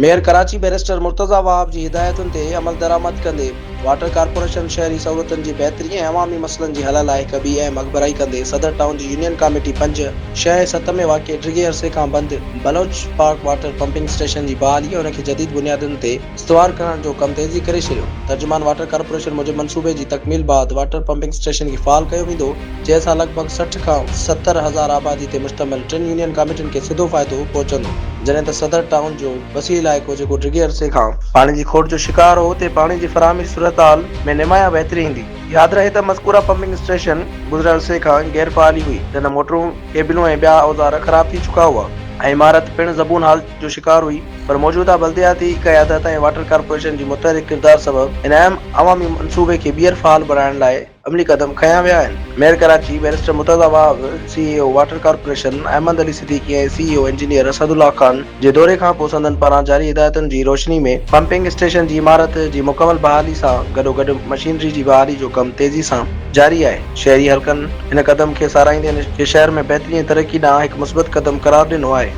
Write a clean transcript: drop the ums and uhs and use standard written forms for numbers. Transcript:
Mayor Karachi barrister Murtaza Wahab जी हिदायतुनि ते अमल दरामद कंदे वाटर कारपोरेशन शहरी सहूलतुनि जी बहितरी ऐं अवामी मसइलनि जी हल लाइ हिक ॿी अहम अॻबराई कंदे सदर टाउन जी यूनियन कमेटी 5, 6 ऐं 7 में वाक़िए टीह अरसे खां बंदि Baloch park water pumping station जी बहाली ऐं उनखे जदीद बुनियादुनि ते इस्तवार करण जो कम तेज़ी करे छॾियो। तर्जुमान वाटर कारपोरेशन मूजिबि मंसूबे जी तकमील बाद वाटर पंपिंग स्टेशन खे फ़ाल कयो वेंदो, जंहिंसां लॻभॻ 60 खां 70 हज़ार आबादी ते मुश्तमिल 3 यूनियन कमेटियुनि खे सिधो फ़ाइदो पहुचंदो। जॾहिं त सदर टाउन जो वसी इलाइक़ो जेको टीह अरसे खां पाणी जी खोट जो शिकार हो, उते पाणी जी फराहमी सूरतहाल में नुमाया बहितरी ईंदी। यादि रहे त मज़कूरा पंपिंग स्टेशन गुज़िरियल अरसे खां गैर फ़ाली हुई, जंहिं मोटरूं, केबिलूं ऐं ॿिया औज़ार ख़राब थी चुका हुआ ऐं इमारत पिणु ज़बून हाल जो शिकार हुई। पर मौजूदा बल्दियाती क़यादत ऐं वाटर कारपोरेशन जी मुतहरिक किरदार सबबि इन अहम अवामी मंसूबे खे ॿीहर फ़ाल बणाइण लाइ अमली क़दम खंया विया आहिनि। Mayor Karachi barrister Murtaza Wahab, CEO water corporation Ahmed Ali Siddiqui ऐं CEO इंजीनियर असदुल्ला खान जे दौरे खां पोइ संदनि पारां जारी हिदायतुनि जी रोशनी में पंपिंग स्टेशन जी इमारत जी मुकमल बहाली सां गॾोगॾु मशीनरी जी बहाली जो कम तेज़ी सां जारी आहे। शहरी हल्कनि हिन क़दम खे साराहींदे हिन शहर में बहितरी ऐं तरक़ी ॾांहुं हिकु मुस्बत क़दम क़रार ॾिनो आहे।